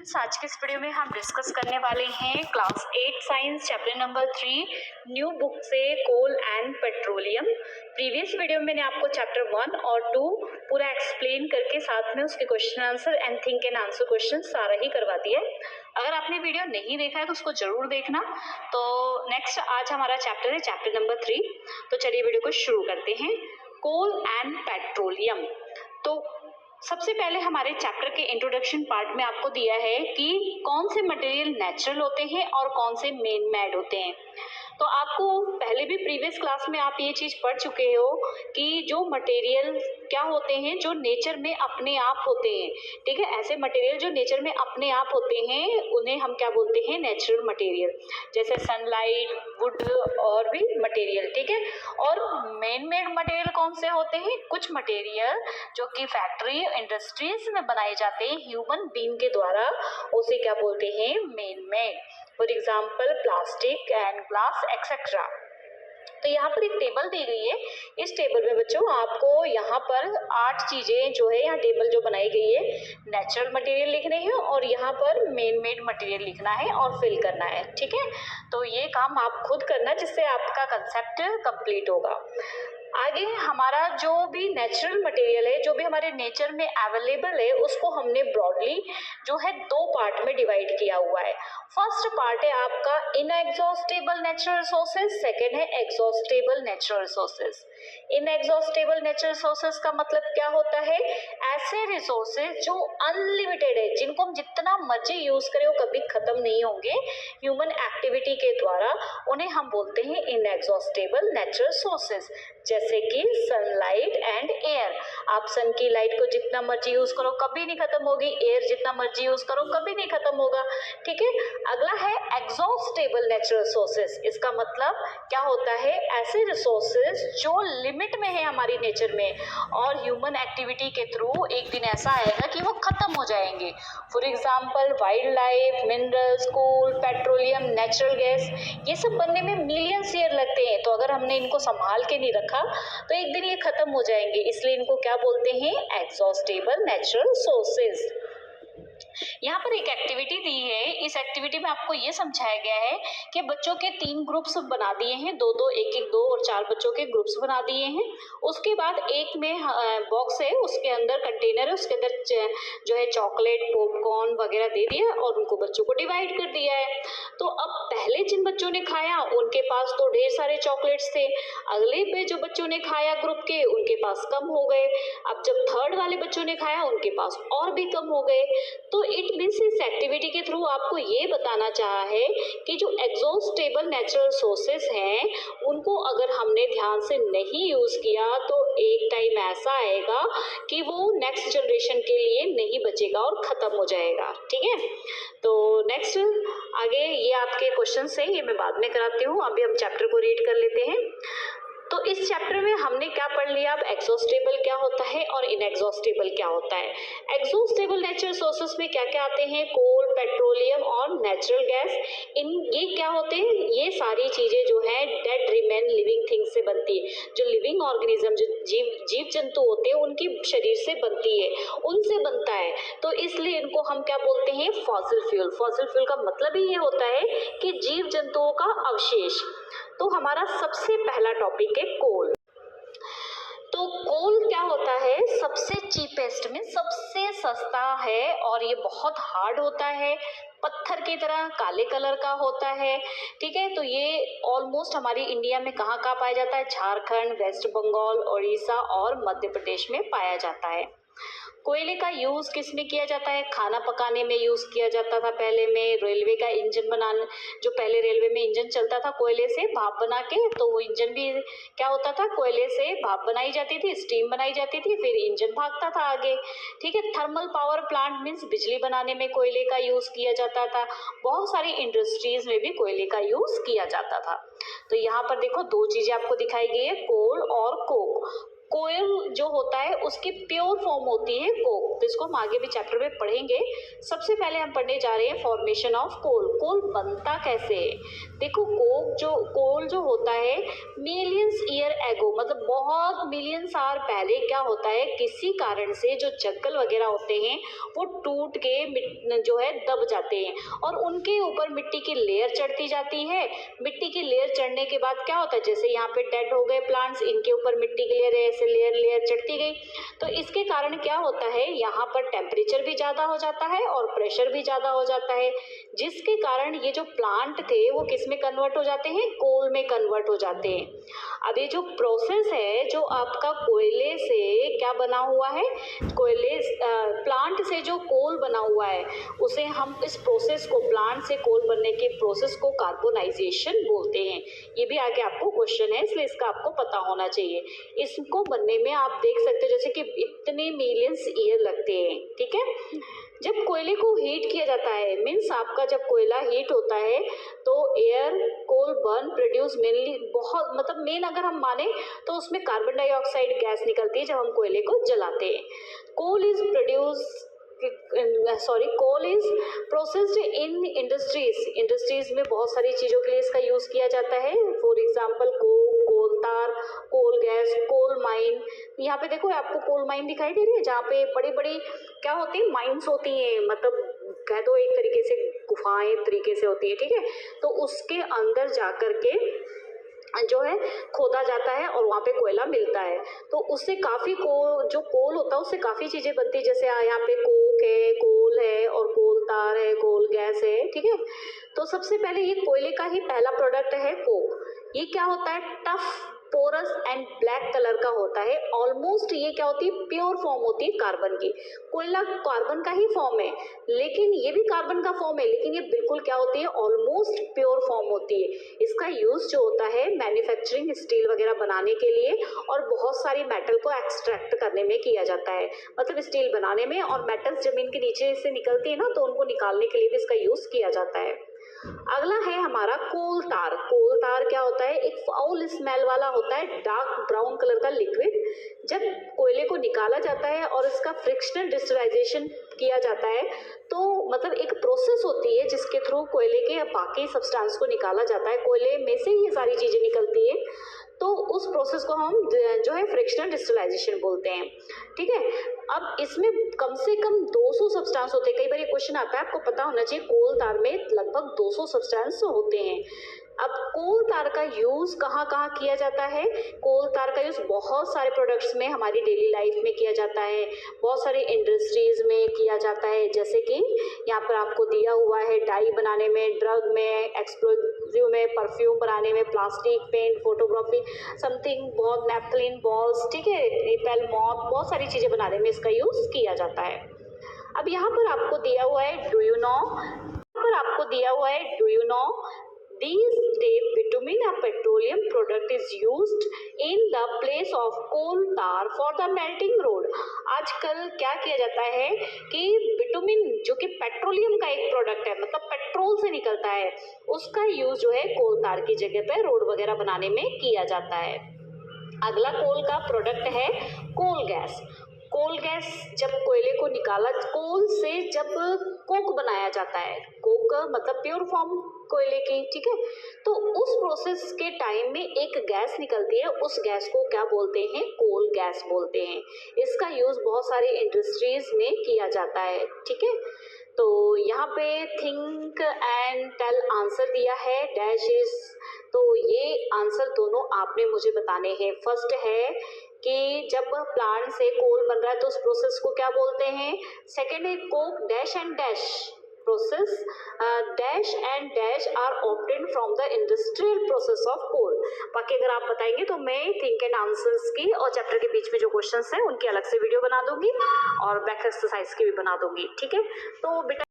आज के इस वीडियो में हम डिस्कस करने वाले हैं class 8 science chapter number 3 new book से कोल एंड पेट्रोलियम। प्रीवियस वीडियो में मैंने आपको चैप्टर 1 और 2 पूरा एक्सप्लेन करके साथ में उसके question answer and think and answer question सारा ही करवा दिया है। अगर आपने वीडियो नहीं देखा है तो उसको जरूर देखना। तो नेक्स्ट आज हमारा चैप्टर है चैप्टर नंबर 3। तो चलिए वीडियो को शुरू करते हैं। कोल एंड पेट्रोलियम। तो सबसे पहले हमारे चैप्टर के इंट्रोडक्शन पार्ट में आपको दिया है कि कौन से मटेरियल नेचुरल होते हैं और कौन से मेन मेड होते हैं। तो आपको पहले भी प्रीवियस क्लास में आप ये चीज़ पढ़ चुके हो कि जो मटेरियल क्या होते हैं जो नेचर में अपने आप होते हैं, ठीक है। ऐसे मटेरियल जो नेचर में अपने आप होते हैं उन्हें हम क्या बोलते हैं, नेचुरल मटेरियल, जैसे सनलाइट, वुड और भी मटेरियल, ठीक है। और मेन मेड मटेरियल कौन से होते हैं, कुछ मटेरियल जो कि फैक्ट्री इंडस्ट्रीज में बनाए जाते हैं ह्यूमन बीइंग के द्वारा, उसे क्या बोलते हैं, main made. For example plastic and glass etcetera. तो यहाँ पर एक टेबल दी गई है। इस टेबल में बच्चों आपको यहाँ पर 8 चीजें जो है, यहाँ टेबल जो बनाई गई है, नेचुरल मटेरियल लिखने हैं और यहाँ पर मेन मेड मटेरियल लिखना है और फिल करना है, ठीक है। तो ये काम आप खुद करना जिससे आपका कंसेप्ट कंप्लीट होगा। आगे हमारा जो भी नेचुरल मटेरियल है, जो भी हमारे नेचर में अवेलेबल है, उसको हमने ब्रॉडली जो है 2 पार्ट में डिवाइड किया हुआ है। फर्स्ट पार्ट है आपका इनएग्जॉस्टेबल नेचुरल रिसोर्सेज, सेकेंड है exhaustible natural resources. Inexhaustible natural resources का मतलब क्या होता है, ऐसे रिसोर्सेज जो अनलिमिटेड है, जिनको हम जितना मर्जी यूज करें वो कभी खत्म नहीं होंगे ह्यूमन एक्टिविटी के द्वारा, उन्हें हम बोलते हैं इनएग्जॉस्टेबल नेचुरल रिसोर्सेज। जैसे कि सनलाइट एंड एयर, आप सन की लाइट को जितना मर्जी यूज करो कभी नहीं खत्म होगी, एयर जितना मर्जी यूज करो कभी नहीं खत्म होगा, ठीक है। अगला है एग्जॉस्टेबल नेचुरल रिसोर्सेज। इसका मतलब क्या होता है, ऐसे रिसोर्सेज जो लिमिट में है हमारी नेचर में और ह्यूमन एक्टिविटी के थ्रू एक दिन ऐसा आएगा कि वो खत्म हो जाएंगे। For example wildlife, minerals, coal, petroleum, natural gas, ये सब बनने में मिलियंस ईयर लगते हैं। तो अगर हमने इनको संभाल के नहीं रखा तो एक दिन ये खत्म हो जाएंगे, इसलिए इनको क्या बोलते हैं, एग्जॉस्टेबल नेचुरल रिसोर्सेज। यहाँ पर एक एक्टिविटी दी है। इस एक्टिविटी में आपको ये समझाया गया है कि बच्चों के 3 ग्रुप्स बना दिए हैं, 2-2, 1-1, 2 और 4 बच्चों के ग्रुप्स बना दिए हैं। उसके बाद एक में बॉक्स है, उसके अंदर कंटेनर है, उसके अंदर जो है चॉकलेट, पॉपकॉर्न वगैरह दे दिया और उनको बच्चों को डिवाइड कर दिया है। तो अब पहले जिन बच्चों ने खाया उनके पास तो ढेर सारे चॉकलेट्स थे, अगले पे जो बच्चों ने खाया ग्रुप के उनके पास कम हो गए, अब जब थर्ड वाले बच्चों ने खाया उनके पास और भी कम हो गए। तो इट मीन्स इस एक्टिविटी के थ्रू आपको ये बताना चाहा है कि जो एग्जॉस्टेबल नेचुरल रिसोर्सेज हैं उनको अगर हमने ध्यान से नहीं यूज किया तो एक टाइम ऐसा आएगा कि वो नेक्स्ट जनरेशन के लिए नहीं बचेगा और खत्म हो जाएगा, ठीक है। तो नेक्स्ट आगे ये आपके क्वेश्चन है, ये मैं बाद में कराती हूँ, अभी हम चैप्टर को रीड कर लेते हैं। तो इस चैप्टर में हमने क्या पढ़ लिया, अब एग्जॉस्टेबल क्या होता है और इनएग्जॉस्टेबल क्या होता है। एग्जॉस्टेबल नेचुरल सोर्सेस में क्या क्या आते हैं, कोल, पेट्रोलियम और नेचुरल गैस। ये क्या होते हैं, ये सारी चीजें जो है डेड रिमेन लिविंग थिंग्स से बनती है। जो लिविंग ऑर्गेनिज्म, जो जीव जंतु होते हैं उनकी शरीर से बनती है, उनसे बनता है। तो इसलिए इनको हम क्या बोलते हैं, फॉसिल फ्यूल। फॉसिल फ्यूल का मतलब ही ये होता है कि जीव जंतुओं का अवशेष। तो हमारा सबसे पहला टॉपिक है कोल। तो कोल क्या होता है, सबसे चीपेस्ट में सबसे सस्ता है और ये बहुत हार्ड होता है, पत्थर की तरह काले कलर का होता है, ठीक है। तो ये ऑलमोस्ट हमारी इंडिया में कहाँ कहाँ पाया जाता है, झारखंड, वेस्ट बंगाल, उड़ीसा और मध्य प्रदेश में पाया जाता है। कोयले का यूज किस में किया जाता है, खाना पकाने में यूज किया जाता था पहले में। रेलवे का इंजन बनाने, जो पहले रेलवे में इंजन चलता था कोयले से भाप बना के, तो वो इंजन भी क्या होता था, कोयले से भाप बनाई जाती थी, स्टीम बनाई जाती थी, फिर इंजन भागता था आगे, ठीक है। थर्मल पावर प्लांट मीन्स बिजली बनाने में कोयले का यूज किया जाता था। बहुत सारी इंडस्ट्रीज में भी कोयले का यूज किया जाता था। तो यहाँ पर देखो 2 चीजें आपको दिखाई गई है, कोल और कोक। कोयल जो होता है उसकी प्योर फॉर्म होती है कोक, तो इसको हम आगे भी चैप्टर में पढ़ेंगे। सबसे पहले हम पढ़ने जा रहे हैं फॉर्मेशन ऑफ कोल। कोल बनता कैसे है? देखो कोल जो होता है मिलियंस ईयर एगो, मतलब बहुत मिलियन साल पहले क्या होता है, किसी कारण से जो जंगल वगैरह होते हैं वो टूट के जो है दब जाते हैं और उनके ऊपर मिट्टी की लेयर चढ़ती जाती है। मिट्टी की लेयर चढ़ने के बाद क्या होता है, जैसे यहाँ पे डेड हो गए प्लांट्स, इनके ऊपर मिट्टी की लेयर ऐसे लेयर चढ़ती गई, तो इसके कारण क्या होता है, यहाँ पर टेम्परेचर भी ज़्यादा हो जाता है और प्रेशर भी ज़्यादा हो जाता है, जिसके कारण ये जो प्लांट थे वो किस में कन्वर्ट हो जाते हैं, कोल में कन्वर्ट हो जाते हैं। अब ये जो प्रोसेस है जो आपका कोयले से क्या बना हुआ है, कोयले प्लांट से जो कोल बना हुआ है उसे हम इस प्रोसेस को, प्लांट से कोल बनने के प्रोसेस को कार्बोनाइजेशन बोलते हैं। ये भी आगे आपको क्वेश्चन है, इसलिए इसका आपको पता होना चाहिए। इसको बनने में आप देख सकते हो जैसे कि इतने मिलियंस ईयर लगते हैं, ठीक है। जब कोयले को हीट किया जाता है, मीन्स आपका जब कोयला हीट होता है तो air coal burn produce mainly, बहुत मतलब मेन अगर हम माने तो उसमें कार्बन डाइऑक्साइड गैस निकलती है जब हम कोयले को जलाते हैं। Coal is processed in industries में बहुत सारी चीज़ों के लिए इसका यूज़ किया जाता है। फॉर एग्जांपल कोल तार, कोल गैस, कोल माइन। यहाँ पे देखो आपको कोल माइन दिखाई दे रही है जहाँ पे बड़ी बड़ी क्या होती है, माइंस होती हैं, मतलब कह दो एक तरीके से गुफाएं तरीके से होती है, ठीक है। तो उसके अंदर जा कर के जो है खोदा जाता है और वहाँ पे कोयला मिलता है, तो उससे काफ़ी जो कोल होता है उससे काफ़ी चीज़ें बनती है, जैसे यहाँ पे कोक है, कोल है और कोल तार है, कोल गैस है, ठीक है। तो सबसे पहले ये कोयले का ही पहला प्रोडक्ट है कोक। ये क्या होता है, tough porous and black colour का होता है। ऑलमोस्ट ये क्या होती है, प्योर फॉर्म होती है कार्बन की। कोयला कार्बन का ही फॉर्म है, लेकिन ये भी कार्बन का फॉर्म है, लेकिन ये बिल्कुल क्या होती है, ऑलमोस्ट प्योर फॉर्म होती है। इसका यूज जो होता है मैन्युफैक्चरिंग, स्टील वगैरह बनाने के लिए और बहुत सारी मेटल को एक्सट्रैक्ट करने में किया जाता है, मतलब स्टील बनाने में। और मेटल्स जमीन के नीचे से निकलती है ना, तो उनको निकालने के लिए भी इसका यूज किया जाता है। अगला है हमारा कोल तार। कोल तार क्या होता है, एक फाउल स्मेल वाला होता है, डार्क ब्राउन कलर का लिक्विड। जब कोयले को निकाला जाता है और इसका फ्रिक्शनल डिस्टराइजेशन किया जाता है, तो मतलब एक प्रोसेस होती है जिसके थ्रू कोयले के बाकी सब्सटेंस को निकाला जाता है। कोयले में से ये सारी चीज़ें निकलती है, तो उस प्रोसेस को हम जो है फ्रिक्शनल डिस्टिलाइजेशन बोलते हैं, ठीक है। अब इसमें कम से कम 200 सब्सटेंस होते हैं। कई बार ये क्वेश्चन आता है, आपको पता होना चाहिए कोल तार में लगभग 200 सब्सटेंस होते हैं। अब कोल तार का यूज़ कहाँ कहाँ किया जाता है, कोल तार का यूज़ बहुत सारे प्रोडक्ट्स में हमारी डेली लाइफ में किया जाता है, बहुत सारे इंडस्ट्रीज़ में किया जाता है, जैसे कि यहाँ पर आपको दिया हुआ है डाई बनाने में, ड्रग में, एक्सप्लोजिव में, परफ्यूम बनाने में, प्लास्टिक, पेंट, फोटोग्राफी, समथिंग, बहुत नेपथलीन बॉल्स, ठीक है, रिपेल मॉथ, बहुत सारी चीज़ें बनाने में इसका यूज़ किया जाता है। अब यहाँ पर आपको दिया हुआ है do you know these days bitumen, a petroleum product, is used in the place of coal tar for the melting road। आजकल क्या किया जाता है कि बिटुमिन जो कि पेट्रोलियम का एक प्रोडक्ट है, मतलब पेट्रोल से निकलता है, उसका यूज जो है कोल तार की जगह पे रोड वगैरह बनाने में किया जाता है। अगला कोल का प्रोडक्ट है कोल गैस। कोल गैस जब कोयले को निकाला, कोल से जब कोक बनाया जाता है, कोक मतलब प्योर फॉर्म कोयले की, ठीक है, तो उस प्रोसेस के टाइम में एक गैस निकलती है, उस गैस को क्या बोलते हैं, कोल गैस बोलते हैं। इसका यूज बहुत सारे इंडस्ट्रीज में किया जाता है, ठीक है। तो यहाँ पे थिंक एंड टेल आंसर दिया है, डैश इज, तो ये आंसर दोनों आपने मुझे बताने हैं। फर्स्ट है कि जब प्लांट से कोल बन रहा है तो उस प्रोसेस को क्या बोलते हैं। सेकेंड है coke dash and dash process, dash and dash are obtained from the industrial process of coal. बाकी अगर आप बताएंगे तो मैं थिंक एंड आंसर्स की और चैप्टर के बीच में जो क्वेश्चंस हैं उनकी अलग से वीडियो बना दूंगी और बैक एक्सरसाइज की भी बना दूंगी, ठीक है। तो बेटा